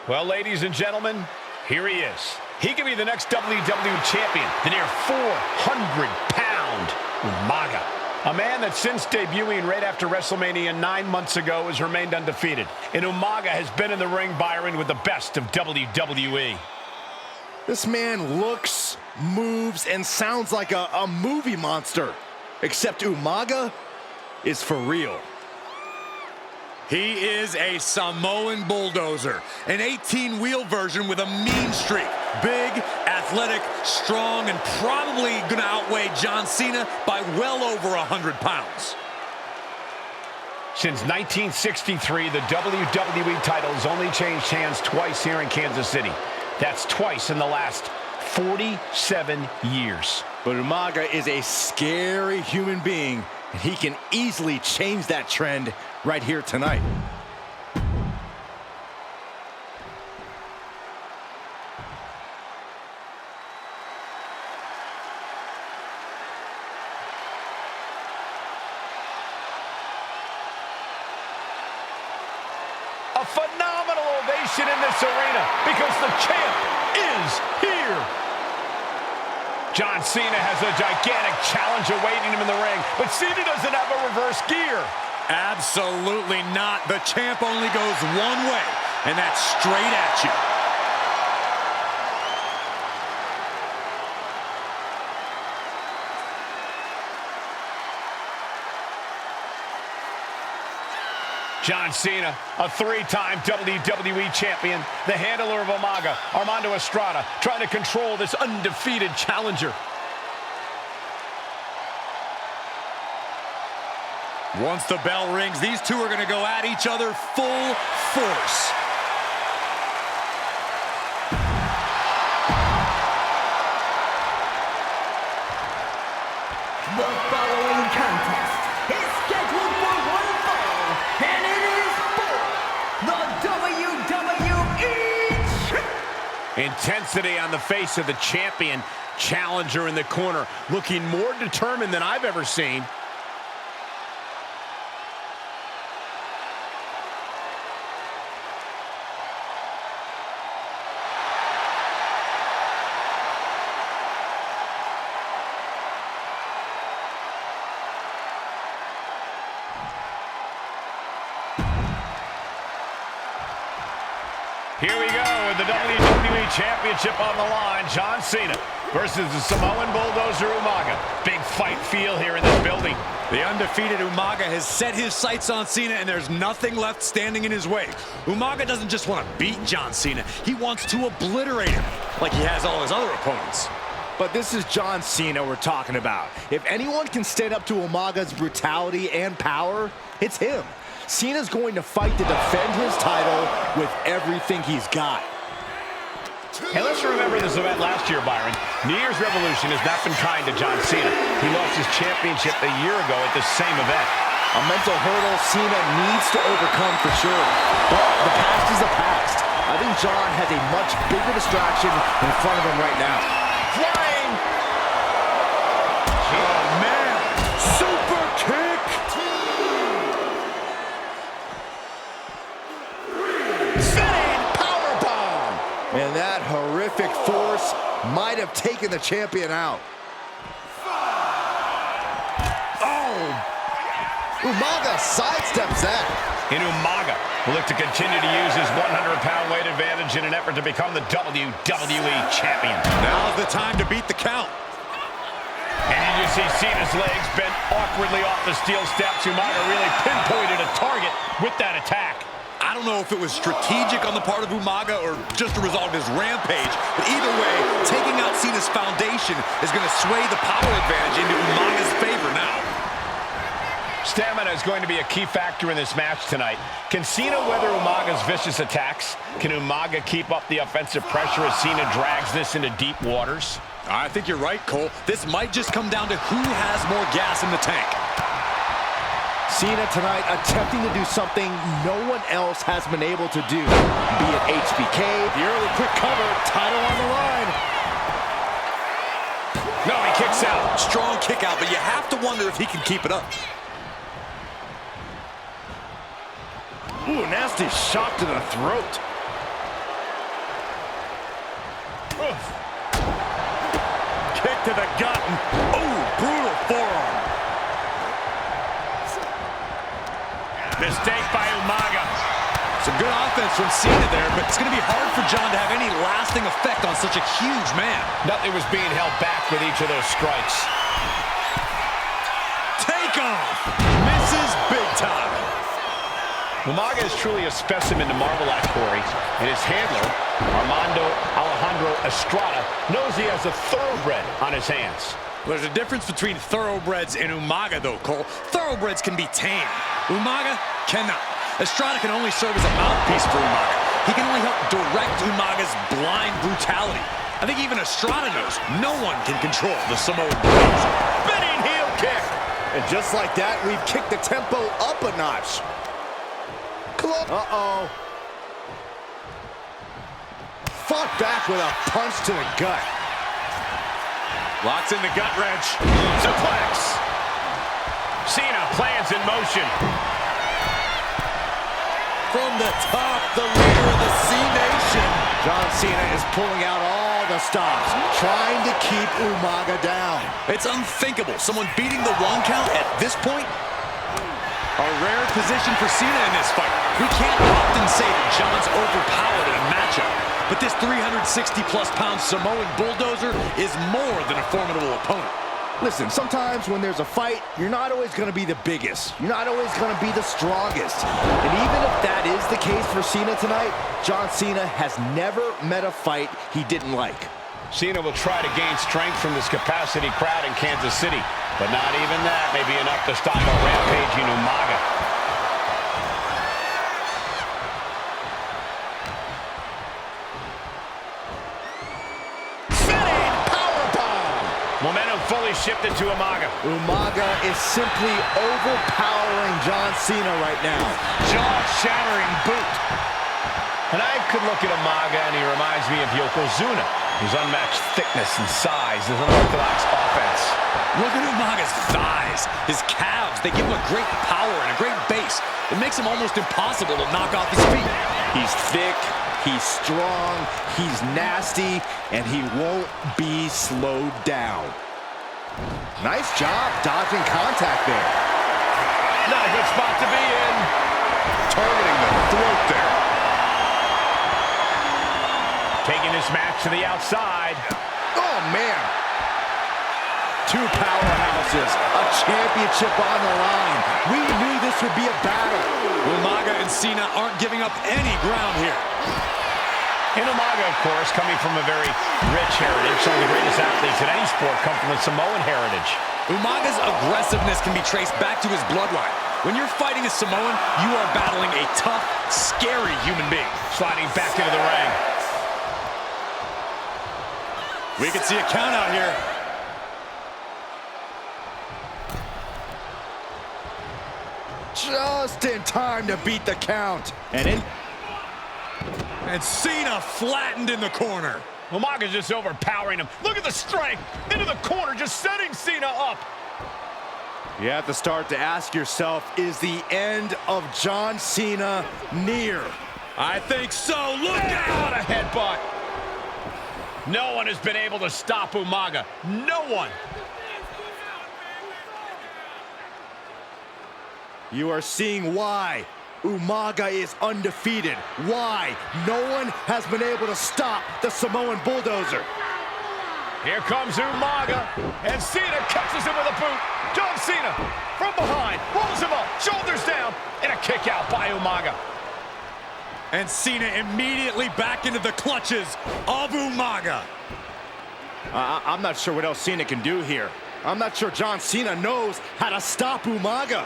Well, ladies and gentlemen, here he is. He could be the next WWE champion, the near 400-pound Umaga. A man that since debuting right after WrestleMania 9 months ago has remained undefeated. And Umaga has been in the ring, Byron, with the best of WWE. This man looks, moves, and sounds like a movie monster. Except Umaga is for real. He is a Samoan bulldozer, an 18-wheel version with a mean streak. Big, athletic, strong, and probably going to outweigh John Cena by well over 100 pounds. Since 1963, the WWE title has only changed hands twice here in Kansas City. That's twice in the last 47 years. But Umaga is a scary human being, and he can easily change that trend right here tonight. A phenomenal ovation in this arena because the champ is here. John Cena has a gigantic challenge awaiting him in the ring, but Cena doesn't have a reverse gear. Absolutely not. The champ only goes one way, and that's straight at you. John Cena, a three-time WWE champion, the handler of Umaga, Armando Estrada, trying to control this undefeated challenger. Once the bell rings, these two are going to go at each other full force. The following contest is scheduled for one fall, and it is for the WWE Championship. Intensity on the face of the champion, challenger in the corner, looking more determined than I've ever seen. Here we go with the WWE Championship on the line. John Cena versus the Samoan bulldozer Umaga. Big fight feel here in this building. The undefeated Umaga has set his sights on Cena, and there's nothing left standing in his way. Umaga doesn't just want to beat John Cena. He wants to obliterate him like he has all his other opponents. But this is John Cena we're talking about. If anyone can stand up to Umaga's brutality and power, it's him. Cena's going to fight to defend his title with everything he's got. Hey, let's remember this event last year, Byron. New Year's Revolution has not been kind to John Cena. He lost his championship a year ago at the same event. A mental hurdle Cena needs to overcome for sure. But the past is the past. I think John has a much bigger distraction in front of him right now. Flying! Oh, man! Super kick! And that horrific force might have taken the champion out. Oh! Umaga sidesteps that. And Umaga will look to continue to use his 100-pound weight advantage in an effort to become the WWE champion. Now's the time to beat the count. And you see Cena's legs bent awkwardly off the steel steps. Umaga really pinpointed a target with that attack. I don't know if it was strategic on the part of Umaga or just a result of his rampage, but either way, taking out Cena's foundation is going to sway the power advantage into Umaga's favor now. Stamina is going to be a key factor in this match tonight. Can Cena weather Umaga's vicious attacks? Can Umaga keep up the offensive pressure as Cena drags this into deep waters? I think you're right, Cole. This might just come down to who has more gas in the tank. Cena tonight attempting to do something no one else has been able to do. Be it HBK, the early quick cover, title on the line. No, he kicks out. Strong kick out, but you have to wonder if he can keep it up. Ooh, nasty shot to the throat. Oof. Kick to the gut. Oh, brutal forearm. Mistake by Umaga. Some good offense from Cena there, but it's going to be hard for John to have any lasting effect on such a huge man. Nothing was being held back with each of those strikes. Take off. Misses big time. Umaga is truly a specimen to marvel at, Corey. And his handler, Alejandro Estrada, knows he has a thoroughbred on his hands. There's a difference between thoroughbreds and Umaga, though, Cole. Thoroughbreds can be tamed. Umaga cannot. Estrada can only serve as a mouthpiece for Umaga. He can only help direct Umaga's blind brutality. I think even Estrada knows no one can control the Samoan bulldozer. Spinning heel kick. And just like that, we've kicked the tempo up a notch. Uh-oh. Fought back with a punch to the gut. Locks in the gut wrench. Suplex. Cena plans in motion. From the top, the leader of the C-Nation. John Cena is pulling out all the stops, trying to keep Umaga down. It's unthinkable. Someone beating the 1 count at this point. A rare position for Cena in this fight. We can't often say that John's overpowered in a matchup, but this 360-plus pound Samoan bulldozer is more than a formidable opponent. Listen, sometimes when there's a fight, you're not always going to be the biggest. You're not always going to be the strongest. And even if that is the case for Cena tonight, John Cena has never met a fight he didn't like. Cena will try to gain strength from this capacity crowd in Kansas City, but not even that may be enough to stop a rampaging Umaga. Spinning powerbomb. Momentum fully shifted to Umaga. Umaga is simply overpowering John Cena right now. Jaw-shattering boot. And I could look at Umaga and he reminds me of Yokozuna. His unmatched thickness and size, his unorthodox offense. Look at Umaga's thighs, his calves. They give him a great power and a great base. It makes him almost impossible to knock off his feet. He's thick, he's strong, he's nasty, and he won't be slowed down. Nice job dodging contact there. Not a good spot to be in. Targeting the throat there. Taking this match to the outside. Oh, man. Two powerhouses, a championship on the line. We knew this would be a battle. Umaga and Cena aren't giving up any ground here. And Umaga, of course, coming from a very rich heritage. Some of the greatest athletes in any sport come from the Samoan heritage. Umaga's aggressiveness can be traced back to his bloodline. When you're fighting a Samoan, you are battling a tough, scary human being. Sliding back into the ring. We can see a count out here. Just in time to beat the count. And Cena flattened in the corner. Umaga's just overpowering him. Look at the strength. Into the corner, just setting Cena up. You have to start to ask yourself, is the end of John Cena near? I think so. Look out! A headbutt. No one has been able to stop Umaga. No one. You are seeing why Umaga is undefeated. Why no one has been able to stop the Samoan bulldozer. Here comes Umaga, and Cena catches him with a boot. John Cena from behind, rolls him up, shoulders down, and a kick out by Umaga. And Cena immediately back into the clutches of Umaga. I'm not sure what else Cena can do here. I'm not sure John Cena knows how to stop Umaga.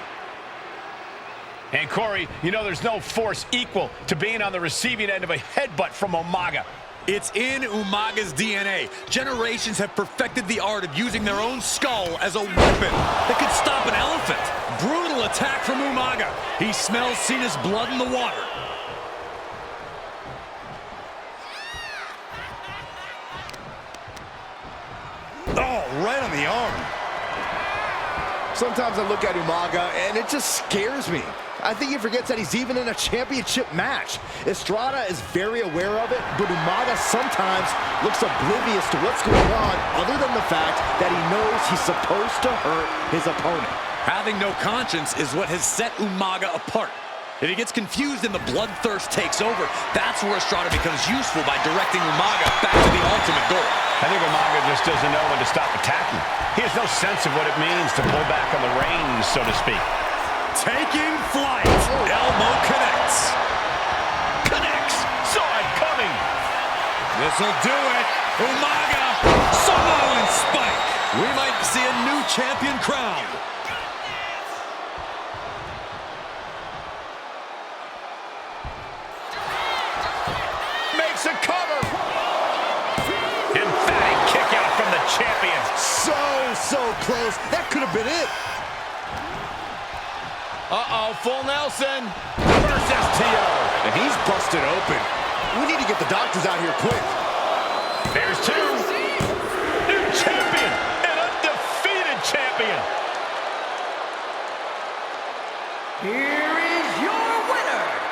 And Corey, you know there's no force equal to being on the receiving end of a headbutt from Umaga. It's in Umaga's DNA. Generations have perfected the art of using their own skull as a weapon that could stop an elephant. Brutal attack from Umaga. He smells Cena's blood in the water. Oh, right on the arm. Sometimes I look at Umaga and it just scares me. I think he forgets that he's even in a championship match. Estrada is very aware of it, but Umaga sometimes looks oblivious to what's going on, other than the fact that he knows he's supposed to hurt his opponent. Having no conscience is what has set Umaga apart. If he gets confused and the bloodthirst takes over, that's where Estrada becomes useful by directing Umaga back to the ultimate goal. I think Umaga just doesn't know when to stop attacking. He has no sense of what it means to pull back on the reins, so to speak. Taking flight. Elbow connects. Connects. Saw it coming. This'll do it. Umaga. Samoan spike. We might see a new champion crown. Makes a cover. Emphatic kick out from the champion. So close. That could have been it. Uh-oh, full Nelson. Reverse STO. And he's busted open. We need to get the doctors out here quick. There's two. New champion. An undefeated champion. Here